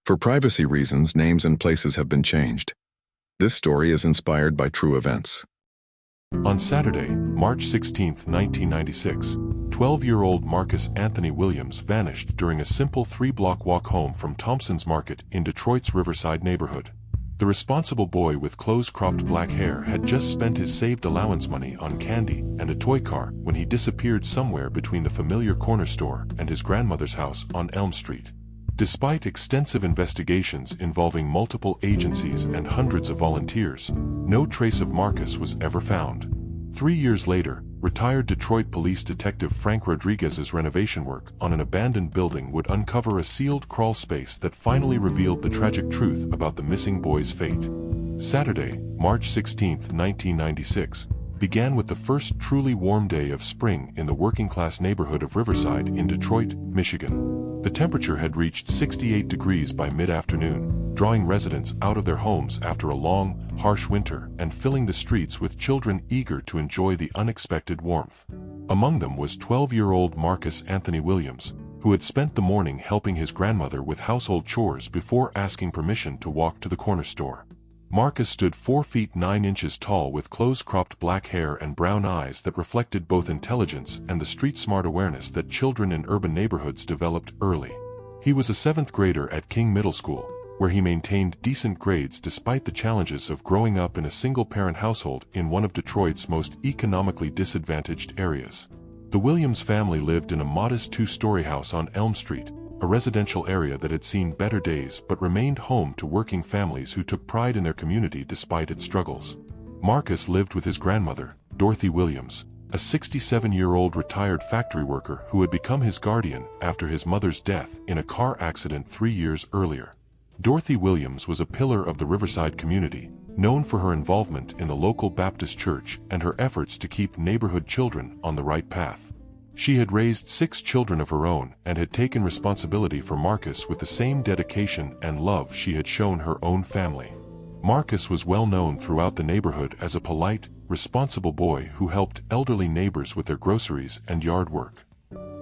For privacy reasons, names and places have been changed. This story is inspired by true events. On Saturday, March 16, 1996, 12-year-old Marcus Anthony Williams vanished during a simple 3-block walk home from Thompson's Market in Detroit's Riverside neighborhood. The responsible boy with close-cropped black hair had just spent his saved allowance money on candy and a toy car when he disappeared somewhere between the familiar corner store and his grandmother's house on Elm Street. Despite extensive investigations involving multiple agencies and hundreds of volunteers, no trace of Marcus was ever found. 3 years later, retired Detroit Police Detective Frank Rodriguez's renovation work on an abandoned building would uncover a sealed crawl space that finally revealed the tragic truth about the missing boy's fate. Saturday, March 16, 1996, began with the first truly warm day of spring in the working-class neighborhood of Riverside in Detroit, Michigan. The temperature had reached 68 degrees by mid-afternoon, drawing residents out of their homes after a long, harsh winter and filling the streets with children eager to enjoy the unexpected warmth. Among them was 12-year-old Marcus Anthony Williams, who had spent the morning helping his grandmother with household chores before asking permission to walk to the corner store. Marcus stood 4 feet 9 inches tall with close-cropped black hair and brown eyes that reflected both intelligence and the street-smart awareness that children in urban neighborhoods developed early. He was a 7th grader at King Middle School, where he maintained decent grades despite the challenges of growing up in a single-parent household in one of Detroit's most economically disadvantaged areas. The Williams family lived in a modest 2-story house on Elm Street, a residential area that had seen better days but remained home to working families who took pride in their community despite its struggles. Marcus lived with his grandmother, Dorothy Williams, a 67-year-old retired factory worker who had become his guardian after his mother's death in a car accident 3 years earlier. Dorothy Williams was a pillar of the Riverside community, known for her involvement in the local Baptist church and her efforts to keep neighborhood children on the right path. She had raised 6 children of her own and had taken responsibility for Marcus with the same dedication and love she had shown her own family. Marcus was well known throughout the neighborhood as a polite, responsible boy who helped elderly neighbors with their groceries and yard work.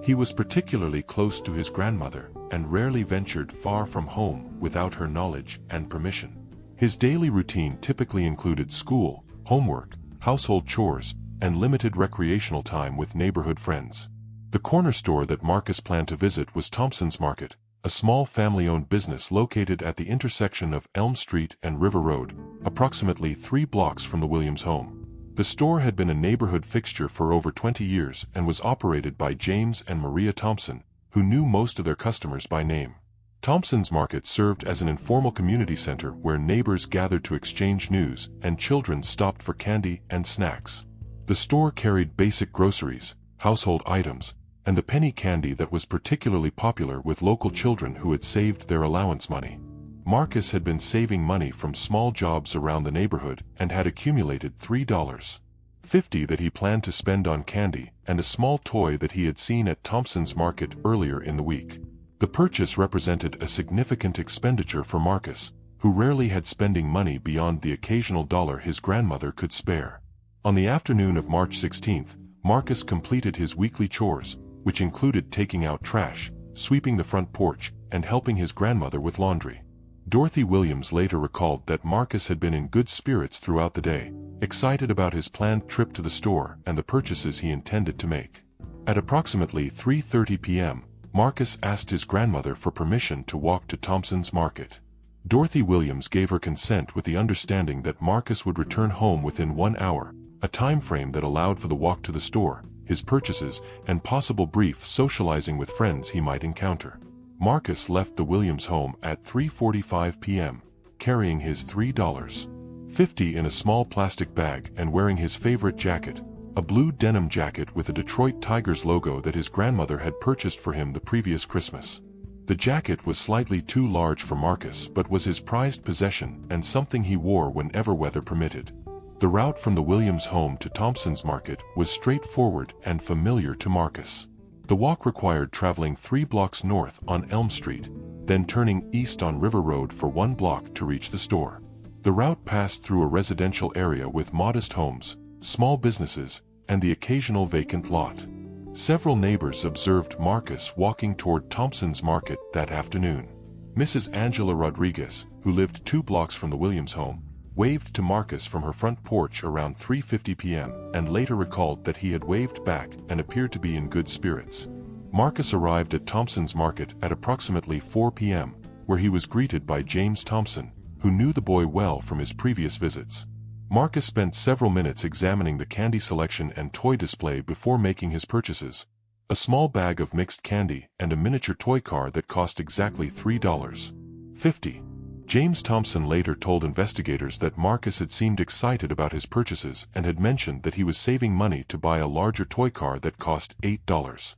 He was particularly close to his grandmother and rarely ventured far from home without her knowledge and permission. His daily routine typically included school, homework, household chores, and limited recreational time with neighborhood friends. The corner store that Marcus planned to visit was Thompson's Market, a small family-owned business located at the intersection of Elm Street and River Road, approximately 3 blocks from the Williams home. The store had been a neighborhood fixture for over 20 years and was operated by James and Maria Thompson, who knew most of their customers by name. Thompson's Market served as an informal community center where neighbors gathered to exchange news and children stopped for candy and snacks. The store carried basic groceries, household items, and the penny candy that was particularly popular with local children who had saved their allowance money. Marcus had been saving money from small jobs around the neighborhood and had accumulated $3.50 that he planned to spend on candy and a small toy that he had seen at Thompson's Market earlier in the week. The purchase represented a significant expenditure for Marcus, who rarely had spending money beyond the occasional dollar his grandmother could spare. On the afternoon of March 16th, Marcus completed his weekly chores, which included taking out trash, sweeping the front porch, and helping his grandmother with laundry. Dorothy Williams later recalled that Marcus had been in good spirits throughout the day, excited about his planned trip to the store and the purchases he intended to make. At approximately 3:30 p.m., Marcus asked his grandmother for permission to walk to Thompson's Market. Dorothy Williams gave her consent with the understanding that Marcus would return home within 1 hour, a time frame that allowed for the walk to the store, his purchases, and possible brief socializing with friends he might encounter. Marcus left the Williams home at 3:45 p.m., carrying his $3.50 in a small plastic bag and wearing his favorite jacket, a blue denim jacket with a Detroit Tigers logo that his grandmother had purchased for him the previous Christmas. The jacket was slightly too large for Marcus but was his prized possession and something he wore whenever weather permitted. The route from the Williams home to Thompson's Market was straightforward and familiar to Marcus. The walk required traveling 3 blocks north on Elm Street, then turning east on River Road for 1 block to reach the store. The route passed through a residential area with modest homes, small businesses, and the occasional vacant lot. Several neighbors observed Marcus walking toward Thompson's Market that afternoon. Mrs. Angela Rodriguez, who lived 2 blocks from the Williams home, waved to Marcus from her front porch around 3:50 p.m. and later recalled that he had waved back and appeared to be in good spirits. Marcus arrived at Thompson's Market at approximately 4 p.m., where he was greeted by James Thompson, who knew the boy well from his previous visits. Marcus spent several minutes examining the candy selection and toy display before making his purchases: a small bag of mixed candy and a miniature toy car that cost exactly $3.50. James Thompson later told investigators that Marcus had seemed excited about his purchases and had mentioned that he was saving money to buy a larger toy car that cost $8.00.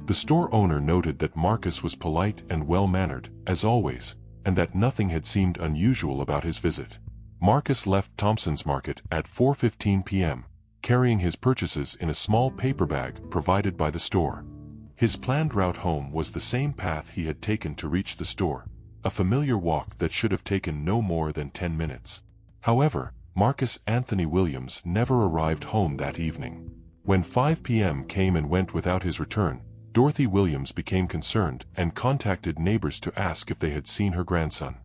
The store owner noted that Marcus was polite and well-mannered, as always, and that nothing had seemed unusual about his visit. Marcus left Thompson's Market at 4:15 p.m., carrying his purchases in a small paper bag provided by the store. His planned route home was the same path he had taken to reach the store, a familiar walk that should have taken no more than 10 minutes. However, Marcus Anthony Williams never arrived home that evening. When 5 p.m. came and went without his return, Dorothy Williams became concerned and contacted neighbors to ask if they had seen her grandson.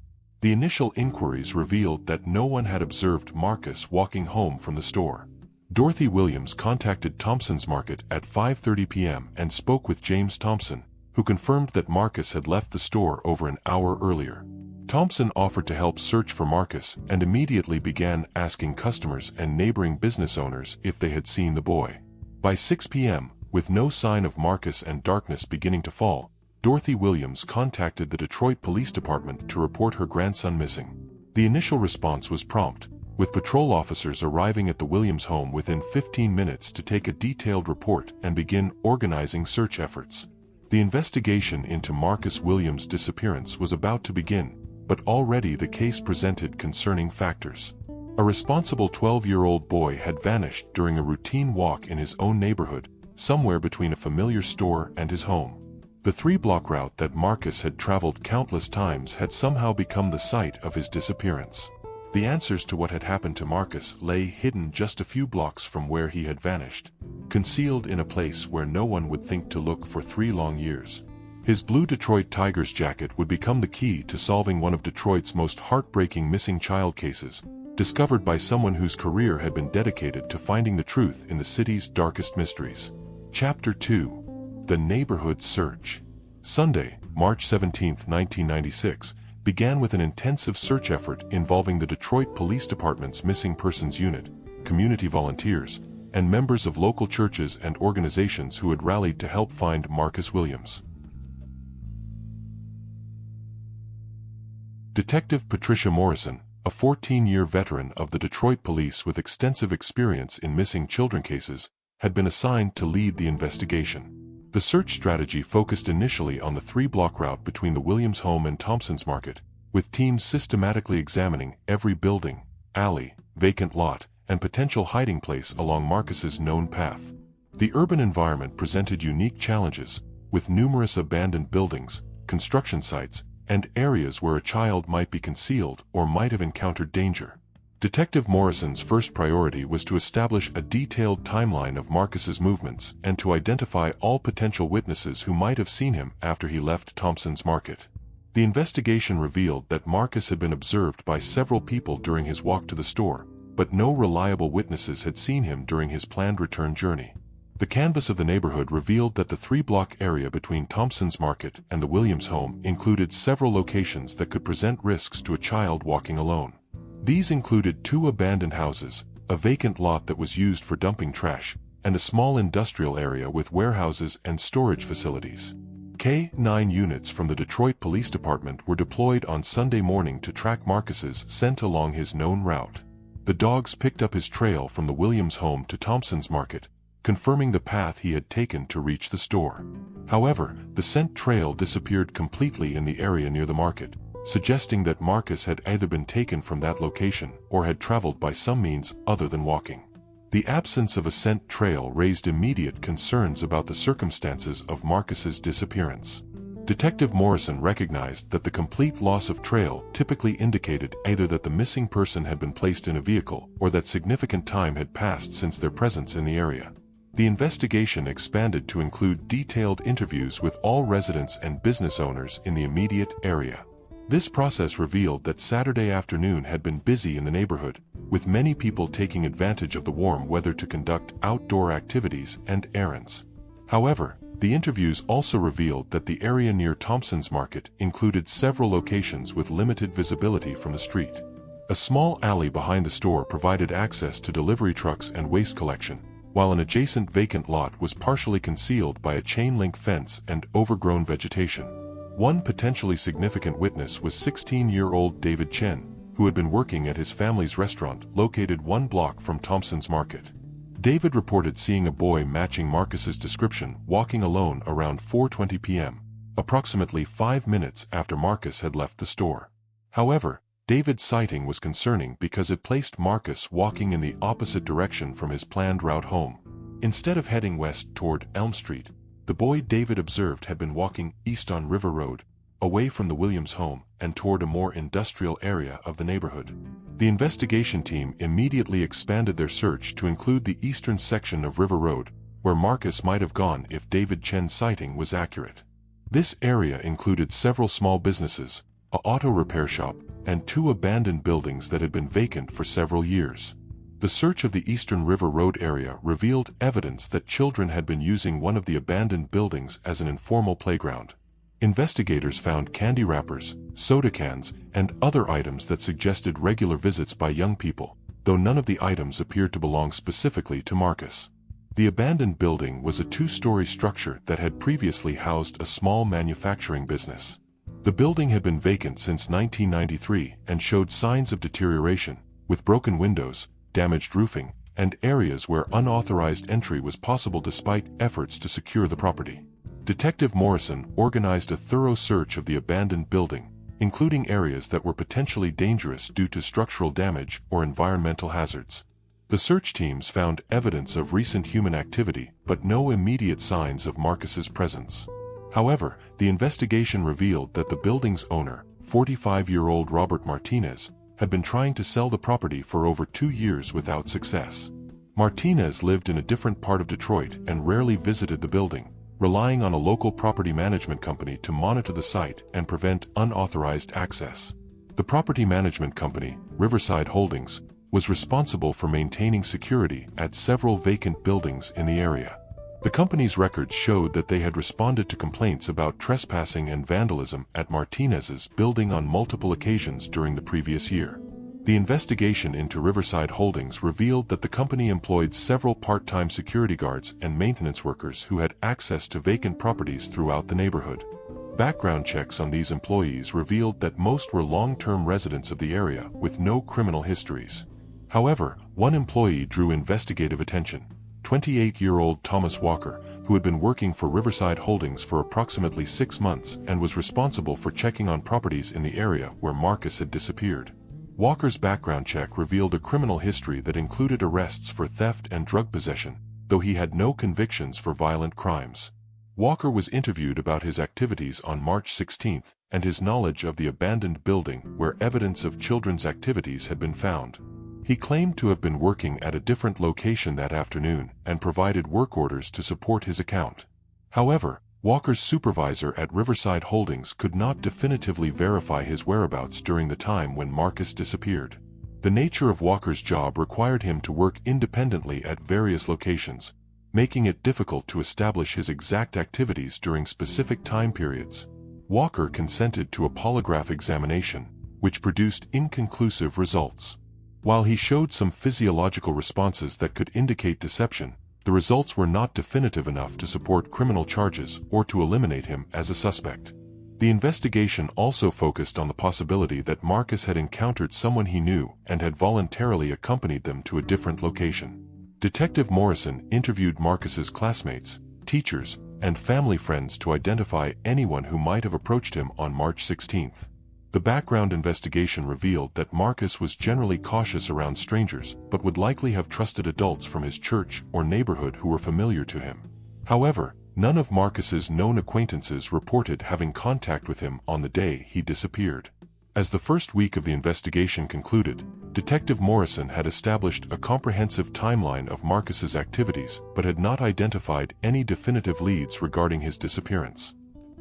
The initial inquiries revealed that no one had observed Marcus walking home from the store. Dorothy Williams contacted Thompson's Market at 5:30 p.m. and spoke with James Thompson, who confirmed that Marcus had left the store over an hour earlier. Thompson offered to help search for Marcus and immediately began asking customers and neighboring business owners if they had seen the boy. By 6 p.m., with no sign of Marcus and darkness beginning to fall, Dorothy Williams contacted the Detroit Police Department to report her grandson missing. The initial response was prompt, with patrol officers arriving at the Williams home within 15 minutes to take a detailed report and begin organizing search efforts. The investigation into Marcus Williams' disappearance was about to begin, but already the case presented concerning factors. A responsible 12-year-old boy had vanished during a routine walk in his own neighborhood, somewhere between a familiar store and his home. The 3-block route that Marcus had traveled countless times had somehow become the site of his disappearance. The answers to what had happened to Marcus lay hidden just a few blocks from where he had vanished, concealed in a place where no one would think to look for 3 long years. His blue Detroit Tigers jacket would become the key to solving one of Detroit's most heartbreaking missing child cases, discovered by someone whose career had been dedicated to finding the truth in the city's darkest mysteries. Chapter 2: The Neighborhood Search. Sunday, March 17, 1996, began with an intensive search effort involving the Detroit Police Department's Missing Persons Unit, community volunteers, and members of local churches and organizations who had rallied to help find Marcus Williams. Detective Patricia Morrison, a 14-year veteran of the Detroit Police with extensive experience in missing children cases, had been assigned to lead the investigation. The search strategy focused initially on the 3-block route between the Williams home and Thompson's Market, with teams systematically examining every building, alley, vacant lot, and potential hiding place along Marcus's known path. The urban environment presented unique challenges, with numerous abandoned buildings, construction sites, and areas where a child might be concealed or might have encountered danger. Detective Morrison's first priority was to establish a detailed timeline of Marcus's movements and to identify all potential witnesses who might have seen him after he left Thompson's Market. The investigation revealed that Marcus had been observed by several people during his walk to the store, but no reliable witnesses had seen him during his planned return journey. The canvass of the neighborhood revealed that the 3-block area between Thompson's Market and the Williams home included several locations that could present risks to a child walking alone. These included 2 abandoned houses, a vacant lot that was used for dumping trash, and a small industrial area with warehouses and storage facilities. K-9 units from the Detroit Police Department were deployed on Sunday morning to track Marcus's scent along his known route. The dogs picked up his trail from the Williams home to Thompson's Market, confirming the path he had taken to reach the store. However, the scent trail disappeared completely in the area near the market, suggesting that Marcus had either been taken from that location or had traveled by some means other than walking. The absence of a scent trail raised immediate concerns about the circumstances of Marcus's disappearance. Detective Morrison recognized that the complete loss of trail typically indicated either that the missing person had been placed in a vehicle or that significant time had passed since their presence in the area. The investigation expanded to include detailed interviews with all residents and business owners in the immediate area. This process revealed that Saturday afternoon had been busy in the neighborhood, with many people taking advantage of the warm weather to conduct outdoor activities and errands. However, the interviews also revealed that the area near Thompson's Market included several locations with limited visibility from the street. A small alley behind the store provided access to delivery trucks and waste collection, while an adjacent vacant lot was partially concealed by a chain-link fence and overgrown vegetation. One potentially significant witness was 16-year-old David Chen, who had been working at his family's restaurant located 1 block from Thompson's Market. David reported seeing a boy matching Marcus's description walking alone around 4:20 p.m., approximately 5 minutes after Marcus had left the store. However, David's sighting was concerning because it placed Marcus walking in the opposite direction from his planned route home. Instead of heading west toward Elm Street, the boy David observed had been walking east on River Road, away from the Williams home and toward a more industrial area of the neighborhood. The investigation team immediately expanded their search to include the eastern section of River Road, where Marcus might have gone if David Chen's sighting was accurate. This area included several small businesses, an auto repair shop, and 2 abandoned buildings that had been vacant for several years. The search of the eastern River Road area revealed evidence that children had been using one of the abandoned buildings as an informal playground. Investigators found candy wrappers, soda cans, and other items that suggested regular visits by young people, though none of the items appeared to belong specifically to Marcus. The abandoned building was a 2-story structure that had previously housed a small manufacturing business. The building had been vacant since 1993 and showed signs of deterioration, with broken windows, damaged roofing, and areas where unauthorized entry was possible despite efforts to secure the property. Detective Morrison organized a thorough search of the abandoned building, including areas that were potentially dangerous due to structural damage or environmental hazards. The search teams found evidence of recent human activity but no immediate signs of Marcus's presence. However, the investigation revealed that the building's owner, 45-year-old Robert Martinez, had been trying to sell the property for over 2 years without success. Martinez lived in a different part of Detroit and rarely visited the building, relying on a local property management company to monitor the site and prevent unauthorized access. The property management company, Riverside Holdings, was responsible for maintaining security at several vacant buildings in the area. The company's records showed that they had responded to complaints about trespassing and vandalism at Martinez's building on multiple occasions during the previous year. The investigation into Riverside Holdings revealed that the company employed several part-time security guards and maintenance workers who had access to vacant properties throughout the neighborhood. Background checks on these employees revealed that most were long-term residents of the area with no criminal histories. However, one employee drew investigative attention: 28-year-old Thomas Walker, who had been working for Riverside Holdings for approximately 6 months and was responsible for checking on properties in the area where Marcus had disappeared. Walker's background check revealed a criminal history that included arrests for theft and drug possession, though he had no convictions for violent crimes. Walker was interviewed about his activities on March 16 and his knowledge of the abandoned building where evidence of children's activities had been found. He claimed to have been working at a different location that afternoon and provided work orders to support his account. However, Walker's supervisor at Riverside Holdings could not definitively verify his whereabouts during the time when Marcus disappeared. The nature of Walker's job required him to work independently at various locations, making it difficult to establish his exact activities during specific time periods. Walker consented to a polygraph examination, which produced inconclusive results. While he showed some physiological responses that could indicate deception, the results were not definitive enough to support criminal charges or to eliminate him as a suspect. The investigation also focused on the possibility that Marcus had encountered someone he knew and had voluntarily accompanied them to a different location. Detective Morrison interviewed Marcus's classmates, teachers, and family friends to identify anyone who might have approached him on March 16. The background investigation revealed that Marcus was generally cautious around strangers but would likely have trusted adults from his church or neighborhood who were familiar to him. However, none of Marcus's known acquaintances reported having contact with him on the day he disappeared. As the first week of the investigation concluded, Detective Morrison had established a comprehensive timeline of Marcus's activities but had not identified any definitive leads regarding his disappearance.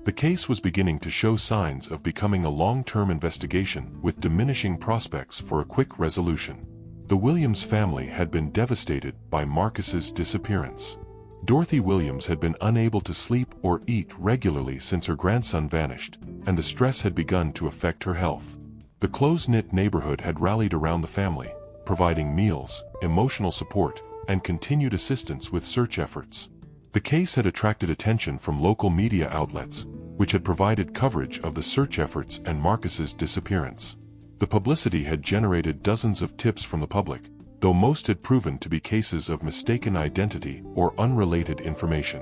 The case was beginning to show signs of becoming a long-term investigation with diminishing prospects for a quick resolution. The Williams family had been devastated by Marcus's disappearance. Dorothy Williams had been unable to sleep or eat regularly since her grandson vanished, and the stress had begun to affect her health. The close-knit neighborhood had rallied around the family, providing meals, emotional support, and continued assistance with search efforts. The case had attracted attention from local media outlets, which had provided coverage of the search efforts and Marcus's disappearance. The publicity had generated dozens of tips from the public, though most had proven to be cases of mistaken identity or unrelated information.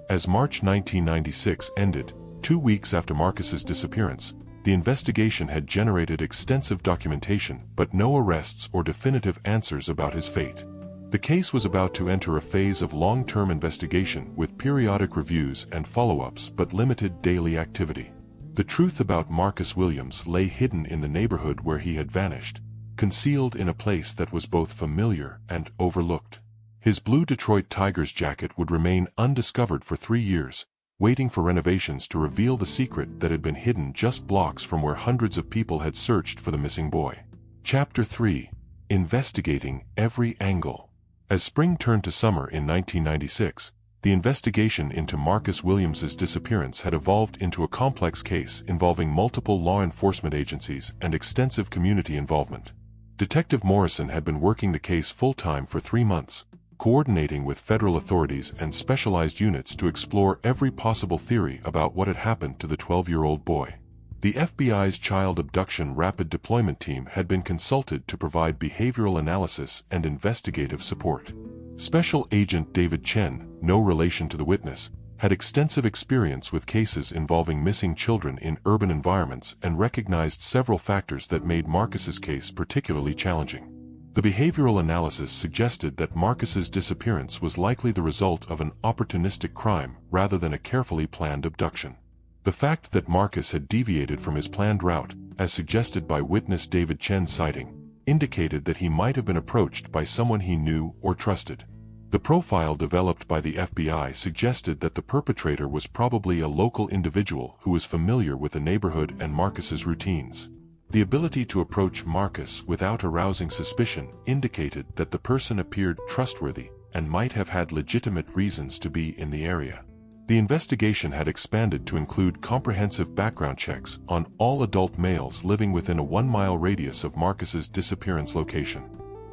As March 1996 ended, 2 weeks after Marcus's disappearance, the investigation had generated extensive documentation but no arrests or definitive answers about his fate. The case was about to enter a phase of long-term investigation with periodic reviews and follow-ups but limited daily activity. The truth about Marcus Williams lay hidden in the neighborhood where he had vanished, concealed in a place that was both familiar and overlooked. His blue Detroit Tigers jacket would remain undiscovered for 3 years, waiting for renovations to reveal the secret that had been hidden just blocks from where hundreds of people had searched for the missing boy. Chapter 3. Investigating Every Angle. As spring turned to summer in 1996, the investigation into Marcus Williams's disappearance had evolved into a complex case involving multiple law enforcement agencies and extensive community involvement. Detective Morrison had been working the case full-time for 3 months, coordinating with federal authorities and specialized units to explore every possible theory about what had happened to the 12-year-old boy. The FBI's Child Abduction Rapid Deployment Team had been consulted to provide behavioral analysis and investigative support. Special Agent David Chen, no relation to the witness, had extensive experience with cases involving missing children in urban environments and recognized several factors that made Marcus's case particularly challenging. The behavioral analysis suggested that Marcus's disappearance was likely the result of an opportunistic crime rather than a carefully planned abduction. The fact that Marcus had deviated from his planned route, as suggested by witness David Chen's sighting, indicated that he might have been approached by someone he knew or trusted. The profile developed by the FBI suggested that the perpetrator was probably a local individual who was familiar with the neighborhood and Marcus's routines. The ability to approach Marcus without arousing suspicion indicated that the person appeared trustworthy and might have had legitimate reasons to be in the area. The investigation had expanded to include comprehensive background checks on all adult males living within a 1-mile radius of Marcus's disappearance location.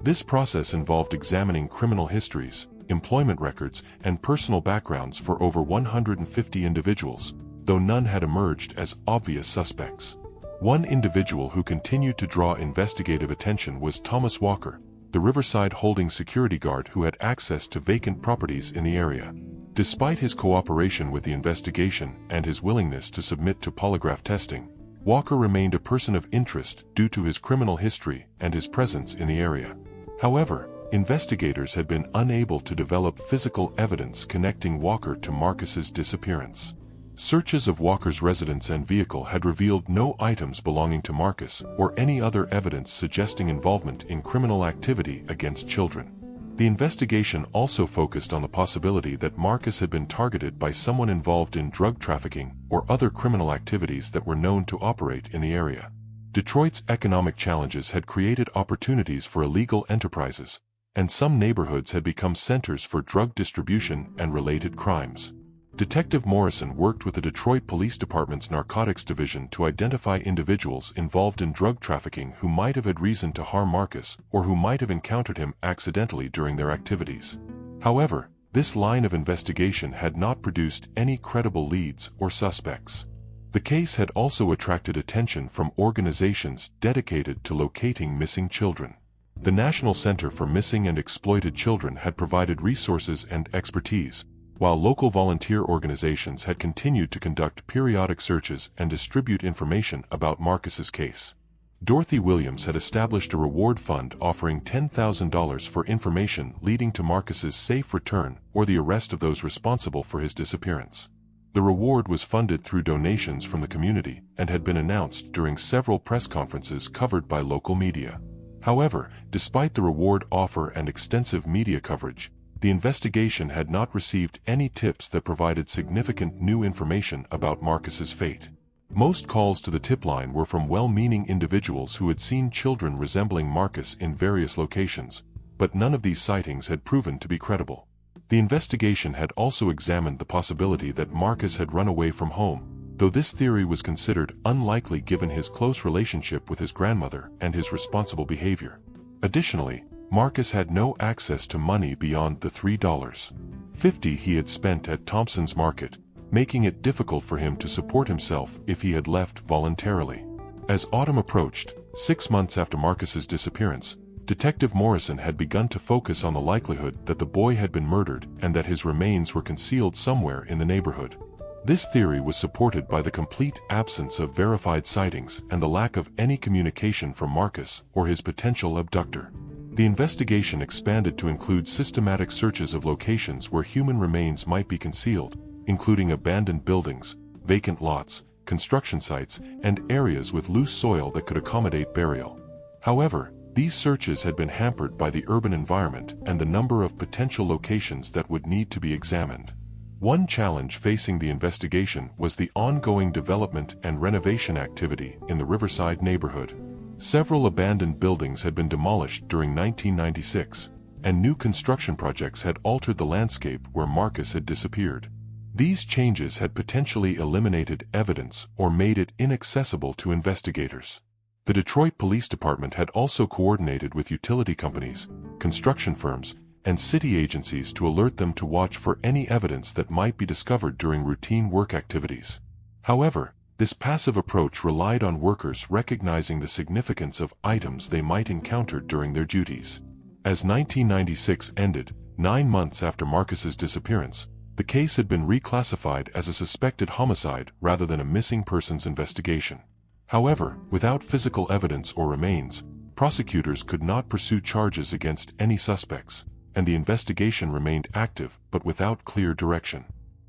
This process involved examining criminal histories, employment records, and personal backgrounds for over 150 individuals, though none had emerged as obvious suspects. One individual who continued to draw investigative attention was Thomas Walker, the Riverside Holdings security guard who had access to vacant properties in the area. Despite his cooperation with the investigation and his willingness to submit to polygraph testing, Walker remained a person of interest due to his criminal history and his presence in the area. However, investigators had been unable to develop physical evidence connecting Walker to Marcus's disappearance. Searches of Walker's residence and vehicle had revealed no items belonging to Marcus or any other evidence suggesting involvement in criminal activity against children. The investigation also focused on the possibility that Marcus had been targeted by someone involved in drug trafficking or other criminal activities that were known to operate in the area. Detroit's economic challenges had created opportunities for illegal enterprises, and some neighborhoods had become centers for drug distribution and related crimes. Detective Morrison worked with the Detroit Police Department's Narcotics Division to identify individuals involved in drug trafficking who might have had reason to harm Marcus or who might have encountered him accidentally during their activities. However, this line of investigation had not produced any credible leads or suspects. The case had also attracted attention from organizations dedicated to locating missing children. The National Center for Missing and Exploited Children had provided resources and expertise, while local volunteer organizations had continued to conduct periodic searches and distribute information about Marcus's case. Dorothy Williams had established a reward fund offering $10,000 for information leading to Marcus's safe return or the arrest of those responsible for his disappearance. The reward was funded through donations from the community and had been announced during several press conferences covered by local media. However, despite the reward offer and extensive media coverage, the investigation had not received any tips that provided significant new information about Marcus's fate. Most calls to the tip line were from well-meaning individuals who had seen children resembling Marcus in various locations, but none of these sightings had proven to be credible. The investigation had also examined the possibility that Marcus had run away from home, though this theory was considered unlikely given his close relationship with his grandmother and his responsible behavior. Additionally, Marcus had no access to money beyond the $3.50 he had spent at Thompson's Market, making it difficult for him to support himself if he had left voluntarily. As autumn approached, 6 months after Marcus's disappearance, Detective Morrison had begun to focus on the likelihood that the boy had been murdered and that his remains were concealed somewhere in the neighborhood. This theory was supported by the complete absence of verified sightings and the lack of any communication from Marcus or his potential abductor. The investigation expanded to include systematic searches of locations where human remains might be concealed, including abandoned buildings, vacant lots, construction sites, and areas with loose soil that could accommodate burial. However, these searches had been hampered by the urban environment and the number of potential locations that would need to be examined. One challenge facing the investigation was the ongoing development and renovation activity in the Riverside neighborhood. Several abandoned buildings had been demolished during 1996, and new construction projects had altered the landscape where Marcus had disappeared. These changes had potentially eliminated evidence or made it inaccessible to investigators. The Detroit Police Department had also coordinated with utility companies, construction firms, and city agencies to alert them to watch for any evidence that might be discovered during routine work activities. However, this passive approach relied on workers recognizing the significance of items they might encounter during their duties. As 1996 ended, 9 months after Marcus's disappearance, the case had been reclassified as a suspected homicide rather than a missing persons investigation. However, without physical evidence or remains, prosecutors could not pursue charges against any suspects, and the investigation remained active but without clear direction.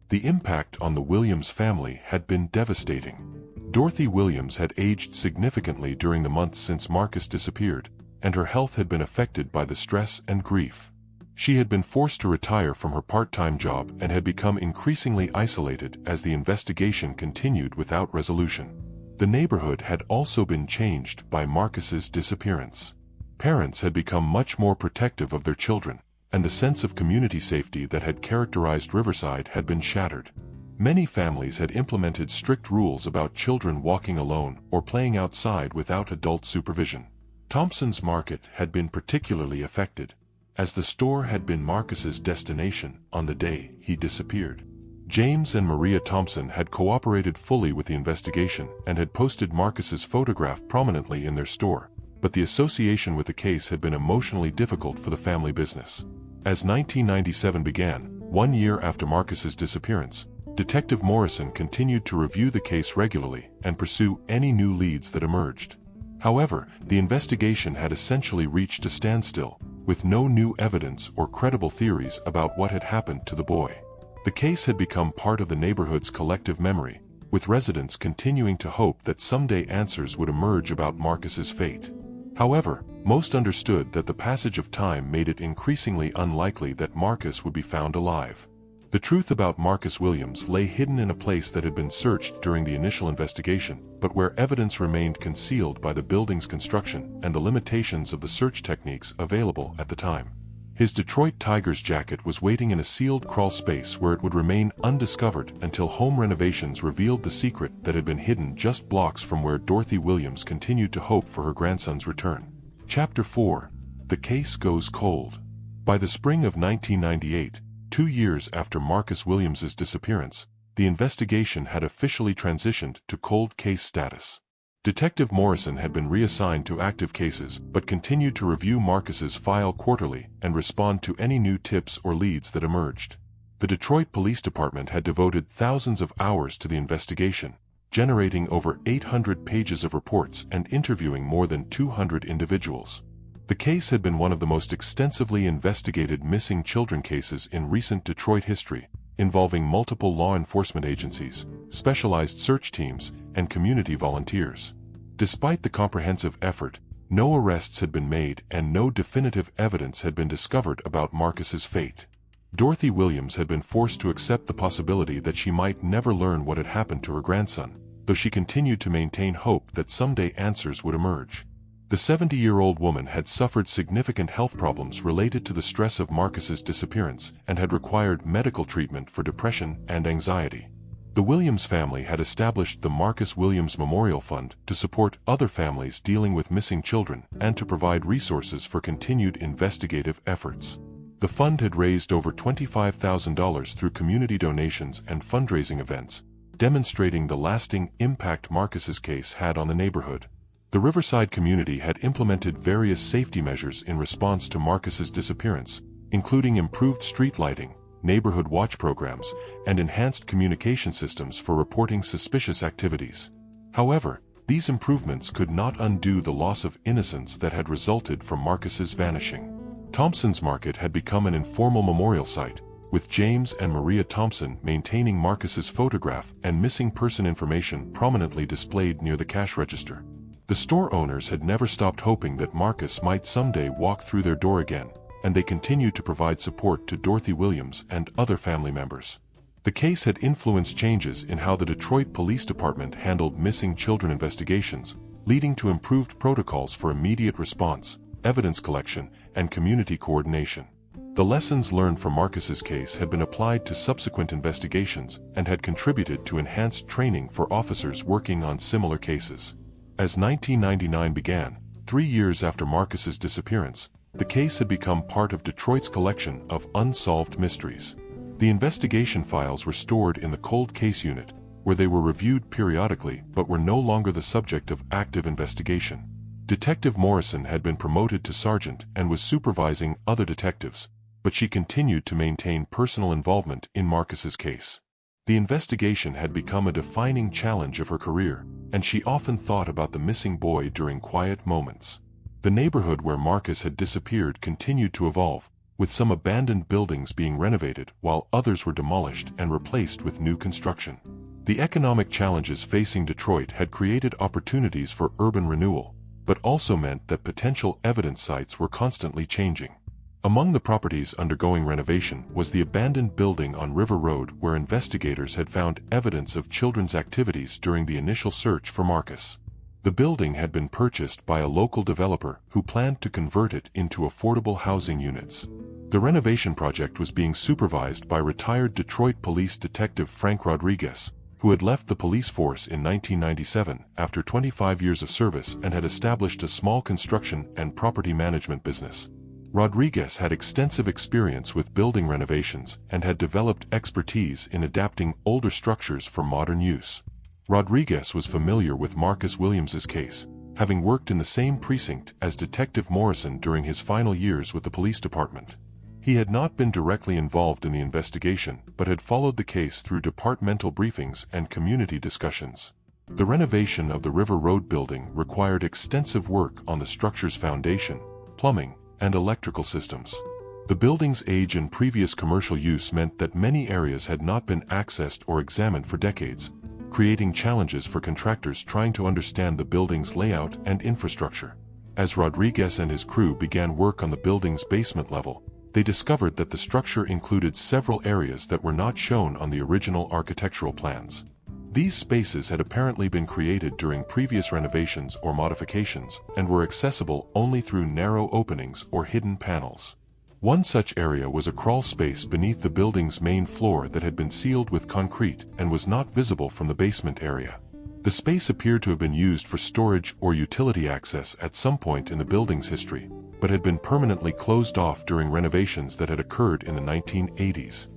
The impact on the Williams family had been devastating. Dorothy Williams had aged significantly during the months since Marcus disappeared, and her health had been affected by the stress and grief. She had been forced to retire from her part-time job and had become increasingly isolated as the investigation continued without resolution. The neighborhood had also been changed by Marcus's disappearance. Parents had become much more protective of their children, and the sense of community safety that had characterized Riverside had been shattered. Many families had implemented strict rules about children walking alone or playing outside without adult supervision. Thompson's Market had been particularly affected, as the store had been Marcus's destination on the day he disappeared. James and Maria Thompson had cooperated fully with the investigation and had posted Marcus's photograph prominently in their store, but the association with the case had been emotionally difficult for the family business. As 1997 began, 1 year after Marcus's disappearance, Detective Morrison continued to review the case regularly and pursue any new leads that emerged. However, the investigation had essentially reached a standstill, with no new evidence or credible theories about what had happened to the boy. The case had become part of the neighborhood's collective memory, with residents continuing to hope that someday answers would emerge about Marcus's fate. However, most understood that the passage of time made it increasingly unlikely that Marcus would be found alive. The truth about Marcus Williams lay hidden in a place that had been searched during the initial investigation, but where evidence remained concealed by the building's construction and the limitations of the search techniques available at the time. His Detroit Tigers jacket was waiting in a sealed crawl space where it would remain undiscovered until home renovations revealed the secret that had been hidden just blocks from where Dorothy Williams continued to hope for her grandson's return. Chapter 4. The Case Goes Cold. By the spring of 1998, 2 years after Marcus Williams's disappearance, the investigation had officially transitioned to cold case status. Detective Morrison had been reassigned to active cases but continued to review Marcus's file quarterly and respond to any new tips or leads that emerged. The Detroit Police Department had devoted thousands of hours to the investigation, generating over 800 pages of reports and interviewing more than 200 individuals. The case had been one of the most extensively investigated missing children cases in recent Detroit history, involving multiple law enforcement agencies, specialized search teams, and community volunteers. Despite the comprehensive effort, No arrests had been made and no definitive evidence had been discovered about Marcus's fate. Dorothy Williams had been forced to accept the possibility that she might never learn what had happened to her grandson, though she continued to maintain hope that someday answers would emerge. The 70-year-old woman had suffered significant health problems related to the stress of Marcus's disappearance and had required medical treatment for depression and anxiety. The Williams family had established the Marcus Williams Memorial Fund to support other families dealing with missing children and to provide resources for continued investigative efforts. The fund had raised over $25,000 through community donations and fundraising events, demonstrating the lasting impact Marcus's case had on the neighborhood. The Riverside community had implemented various safety measures in response to Marcus's disappearance, including improved street lighting, neighborhood watch programs, and enhanced communication systems for reporting suspicious activities. However, these improvements could not undo the loss of innocence that had resulted from Marcus's vanishing. Thompson's Market had become an informal memorial site, with James and Maria Thompson maintaining Marcus's photograph and missing person information prominently displayed near the cash register. The store owners had never stopped hoping that Marcus might someday walk through their door again, and they continued to provide support to Dorothy Williams and other family members. The case had influenced changes in how the Detroit Police Department handled missing children investigations, leading to improved protocols for immediate response, evidence collection, and community coordination. The lessons learned from Marcus's case had been applied to subsequent investigations and had contributed to enhanced training for officers working on similar cases. As 1999 began, 3 years after Marcus's disappearance, the case had become part of Detroit's collection of unsolved mysteries. The investigation files were stored in the Cold Case Unit, where they were reviewed periodically but were no longer the subject of active investigation. Detective Morrison had been promoted to sergeant and was supervising other detectives, but she continued to maintain personal involvement in Marcus's case. The investigation had become a defining challenge of her career, and she often thought about the missing boy during quiet moments. The neighborhood where Marcus had disappeared continued to evolve, with some abandoned buildings being renovated while others were demolished and replaced with new construction. The economic challenges facing Detroit had created opportunities for urban renewal, but also meant that potential evidence sites were constantly changing. Among the properties undergoing renovation was the abandoned building on River Road where investigators had found evidence of children's activities during the initial search for Marcus. The building had been purchased by a local developer who planned to convert it into affordable housing units. The renovation project was being supervised by retired Detroit Police Detective Frank Rodriguez, who had left the police force in 1997 after 25 years of service and had established a small construction and property management business. Rodriguez had extensive experience with building renovations and had developed expertise in adapting older structures for modern use. Rodriguez was familiar with Marcus Williams's case, having worked in the same precinct as Detective Morrison during his final years with the police department. He had not been directly involved in the investigation, but had followed the case through departmental briefings and community discussions. The renovation of the River Road building required extensive work on the structure's foundation, plumbing, and electrical systems. The building's age and previous commercial use meant that many areas had not been accessed or examined for decades, creating challenges for contractors trying to understand the building's layout and infrastructure. As Rodriguez and his crew began work on the building's basement level, they discovered that the structure included several areas that were not shown on the original architectural plans. These spaces had apparently been created during previous renovations or modifications and were accessible only through narrow openings or hidden panels. One such area was a crawl space beneath the building's main floor that had been sealed with concrete and was not visible from the basement area. The space appeared to have been used for storage or utility access at some point in the building's history, but had been permanently closed off during renovations that had occurred in the 1980s.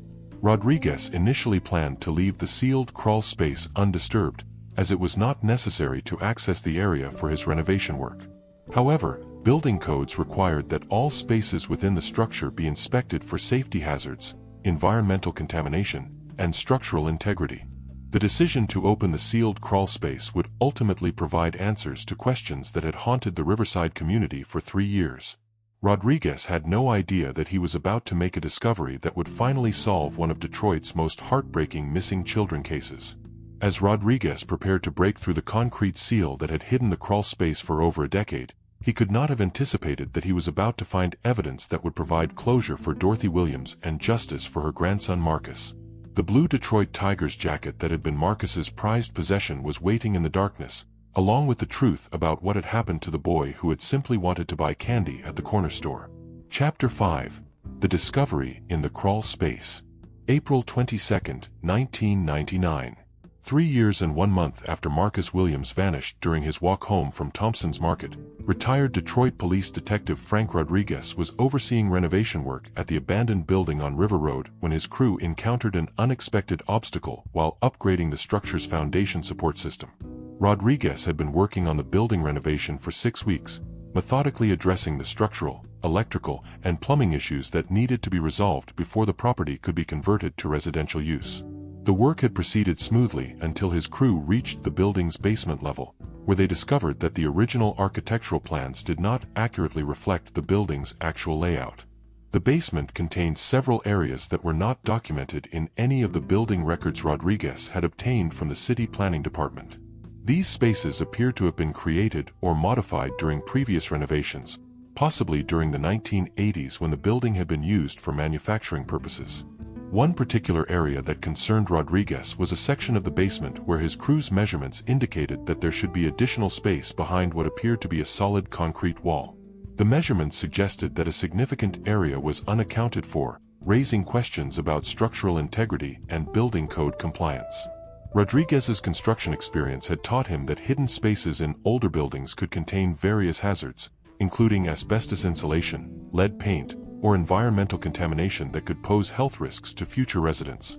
Rodriguez initially planned to leave the sealed crawl space undisturbed, as it was not necessary to access the area for his renovation work. However, building codes required that all spaces within the structure be inspected for safety hazards, environmental contamination, and structural integrity. The decision to open the sealed crawl space would ultimately provide answers to questions that had haunted the Riverside community for 3 years. Rodriguez had no idea that he was about to make a discovery that would finally solve one of Detroit's most heartbreaking missing children cases. As Rodriguez prepared to break through the concrete seal that had hidden the crawl space for over a decade, He could not have anticipated that he was about to find evidence that would provide closure for Dorothy Williams and justice for her grandson Marcus. The blue Detroit Tigers jacket that had been Marcus's prized possession was waiting in the darkness, along with the truth about what had happened to the boy who had simply wanted to buy candy at the corner store. Chapter 5. The Discovery in the Crawl Space. April 22, 1999. 3 years and 1 month after Marcus Williams vanished during his walk home from Thompson's Market, retired Detroit Police Detective Frank Rodriguez was overseeing renovation work at the abandoned building on River Road when his crew encountered an unexpected obstacle while upgrading the structure's foundation support system. Rodriguez had been working on the building renovation for 6 weeks, methodically addressing the structural, electrical, and plumbing issues that needed to be resolved before the property could be converted to residential use. The work had proceeded smoothly until his crew reached the building's basement level, where they discovered that the original architectural plans did not accurately reflect the building's actual layout. The basement contained several areas that were not documented in any of the building records Rodriguez had obtained from the city planning department. These spaces appear to have been created or modified during previous renovations, possibly during the 1980s when the building had been used for manufacturing purposes. One particular area that concerned Rodriguez was a section of the basement where his crew's measurements indicated that there should be additional space behind what appeared to be a solid concrete wall. The measurements suggested that a significant area was unaccounted for, raising questions about structural integrity and building code compliance. Rodriguez's construction experience had taught him that hidden spaces in older buildings could contain various hazards, including asbestos insulation, lead paint, or environmental contamination that could pose health risks to future residents.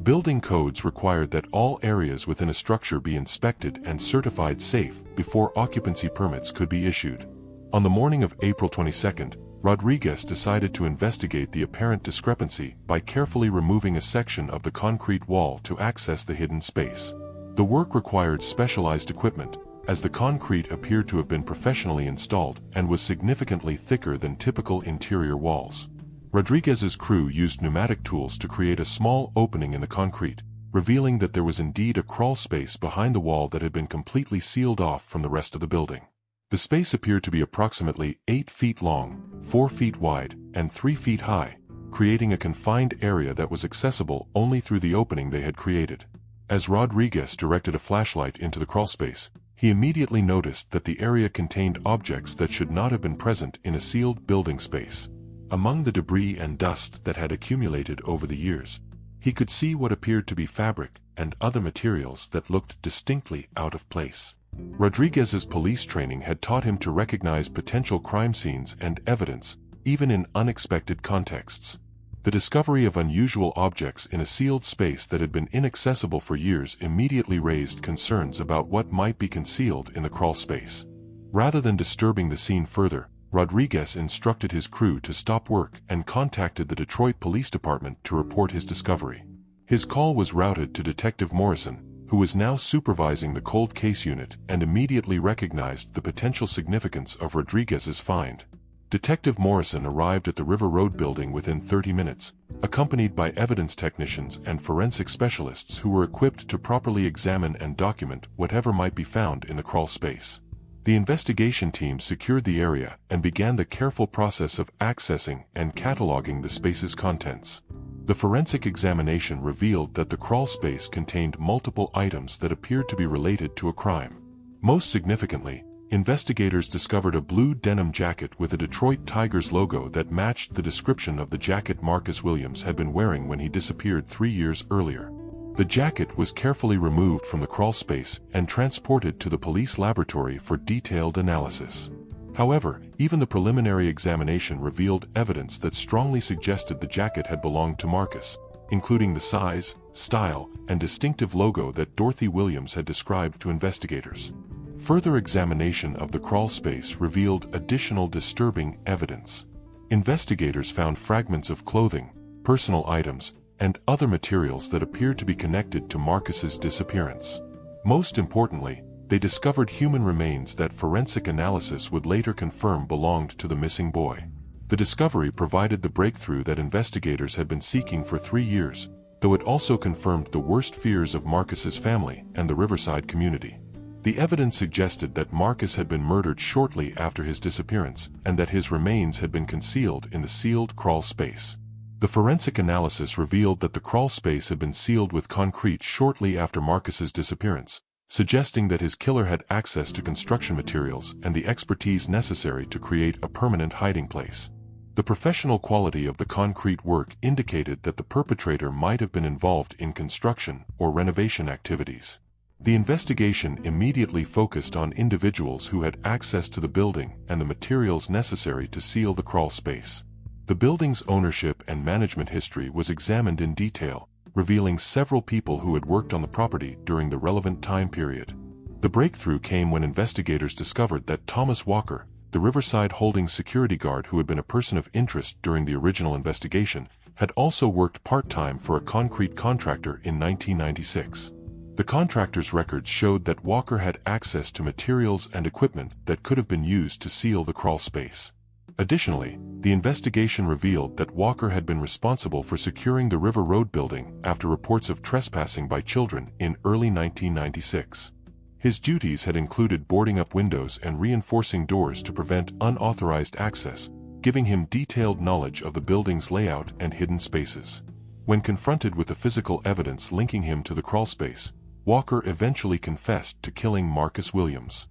Building codes required that all areas within a structure be inspected and certified safe before occupancy permits could be issued. On the morning of April 22, Rodriguez decided to investigate the apparent discrepancy by carefully removing a section of the concrete wall to access the hidden space. The work required specialized equipment, as the concrete appeared to have been professionally installed and was significantly thicker than typical interior walls. Rodriguez's crew used pneumatic tools to create a small opening in the concrete, revealing that there was indeed a crawl space behind the wall that had been completely sealed off from the rest of the building. The space appeared to be approximately 8 feet long, 4 feet wide, and 3 feet high, creating a confined area that was accessible only through the opening they had created. As Rodriguez directed a flashlight into the crawlspace, he immediately noticed that the area contained objects that should not have been present in a sealed building space. Among the debris and dust that had accumulated over the years, he could see what appeared to be fabric and other materials that looked distinctly out of place. Rodriguez's police training had taught him to recognize potential crime scenes and evidence, even in unexpected contexts. The discovery of unusual objects in a sealed space that had been inaccessible for years immediately raised concerns about what might be concealed in the crawl space. Rather than disturbing the scene further, Rodriguez instructed his crew to stop work and contacted the Detroit Police Department to report his discovery. His call was routed to Detective Morrison, who was now supervising the cold case unit and immediately recognized the potential significance of Rodriguez's find. Detective Morrison arrived at the River Road building within 30 minutes, accompanied by evidence technicians and forensic specialists who were equipped to properly examine and document whatever might be found in the crawl space. The investigation team secured the area and began the careful process of accessing and cataloging the space's contents. The forensic examination revealed that the crawl space contained multiple items that appeared to be related to a crime. Most significantly, investigators discovered a blue denim jacket with a Detroit Tigers logo that matched the description of the jacket Marcus Williams had been wearing when he disappeared 3 years earlier. The jacket was carefully removed from the crawl space and transported to the police laboratory for detailed analysis. However, even the preliminary examination revealed evidence that strongly suggested the jacket had belonged to Marcus, including the size, style, and distinctive logo that Dorothy Williams had described to investigators. Further examination of the crawl space revealed additional disturbing evidence. Investigators found fragments of clothing, personal items, and other materials that appeared to be connected to Marcus's disappearance. Most importantly, they discovered human remains that forensic analysis would later confirm belonged to the missing boy. The discovery provided the breakthrough that investigators had been seeking for 3 years, though it also confirmed the worst fears of Marcus's family and the Riverside community. The evidence suggested that Marcus had been murdered shortly after his disappearance and that his remains had been concealed in the sealed crawl space. The forensic analysis revealed that the crawl space had been sealed with concrete shortly after Marcus's disappearance, suggesting that his killer had access to construction materials and the expertise necessary to create a permanent hiding place. The professional quality of the concrete work indicated that the perpetrator might have been involved in construction or renovation activities. The investigation immediately focused on individuals who had access to the building and the materials necessary to seal the crawl space. The building's ownership and management history was examined in detail, revealing several people who had worked on the property during the relevant time period. The breakthrough came when investigators discovered that Thomas Walker, the Riverside Holdings security guard who had been a person of interest during the original investigation, had also worked part-time for a concrete contractor in 1996. The contractor's records showed that Walker had access to materials and equipment that could have been used to seal the crawl space. Additionally, the investigation revealed that Walker had been responsible for securing the River Road building after reports of trespassing by children in early 1996. His duties had included boarding up windows and reinforcing doors to prevent unauthorized access, giving him detailed knowledge of the building's layout and hidden spaces. When confronted with the physical evidence linking him to the crawlspace, Walker eventually confessed to killing Marcus Williams.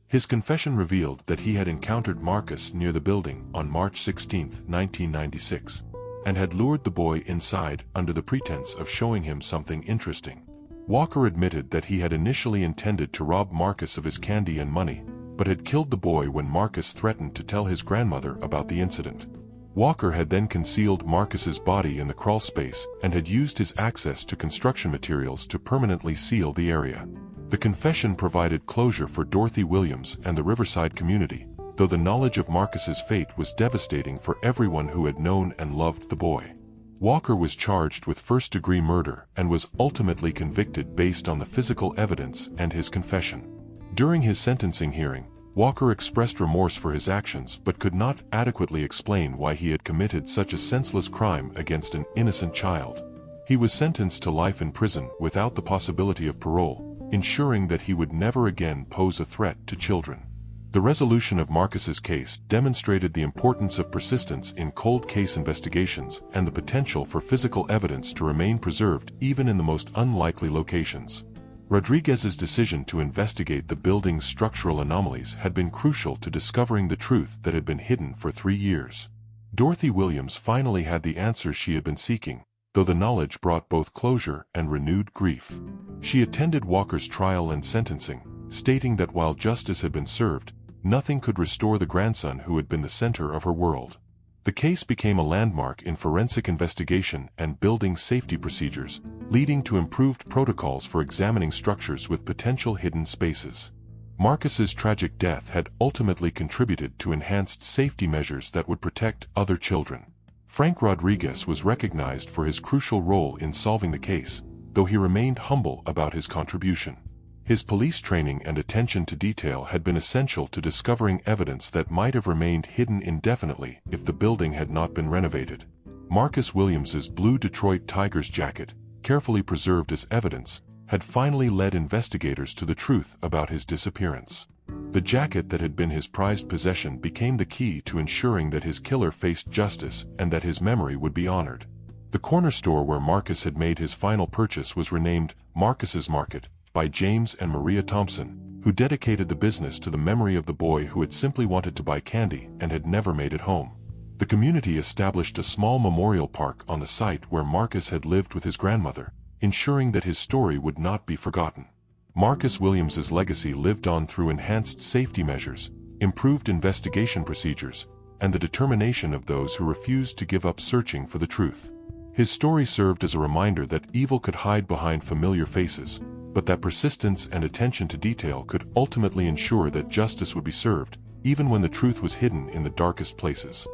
His confession revealed that he had encountered Marcus near the building on March 16, 1996, and had lured the boy inside under the pretense of showing him something interesting. Walker admitted that he had initially intended to rob Marcus of his candy and money, but had killed the boy when Marcus threatened to tell his grandmother about the incident. Walker had then concealed Marcus's body in the crawl space and had used his access to construction materials to permanently seal the area. The confession provided closure for Dorothy Williams and the Riverside community, though the knowledge of Marcus's fate was devastating for everyone who had known and loved the boy. Walker was charged with first-degree murder and was ultimately convicted based on the physical evidence and his confession. During his sentencing hearing, Walker expressed remorse for his actions but could not adequately explain why he had committed such a senseless crime against an innocent child. He was sentenced to life in prison without the possibility of parole, ensuring that he would never again pose a threat to children. The resolution of Marcus's case demonstrated the importance of persistence in cold case investigations and the potential for physical evidence to remain preserved even in the most unlikely locations. Rodriguez's decision to investigate the building's structural anomalies had been crucial to discovering the truth that had been hidden for 3 years. Dorothy Williams finally had the answers she had been seeking, though the knowledge brought both closure and renewed grief. She attended Walker's trial and sentencing, stating that while justice had been served, nothing could restore the grandson who had been the center of her world. The case became a landmark in forensic investigation and building safety procedures, leading to improved protocols for examining structures with potential hidden spaces. Marcus's tragic death had ultimately contributed to enhanced safety measures that would protect other children. Frank Rodriguez was recognized for his crucial role in solving the case, though he remained humble about his contribution. His police training and attention to detail had been essential to discovering evidence that might have remained hidden indefinitely if the building had not been renovated. Marcus Williams's blue Detroit Tigers jacket, carefully preserved as evidence, had finally led investigators to the truth about his disappearance. The jacket that had been his prized possession became the key to ensuring that his killer faced justice and that his memory would be honored. The corner store where Marcus had made his final purchase was renamed Marcus's Market by James and Maria Thompson, who dedicated the business to the memory of the boy who had simply wanted to buy candy and had never made it home. The community established a small memorial park on the site where Marcus had lived with his grandmother, ensuring that his story would not be forgotten. Marcus Williams's legacy lived on through enhanced safety measures, improved investigation procedures, and the determination of those who refused to give up searching for the truth. His story served as a reminder that evil could hide behind familiar faces, but that persistence and attention to detail could ultimately ensure that justice would be served, even when the truth was hidden in the darkest places.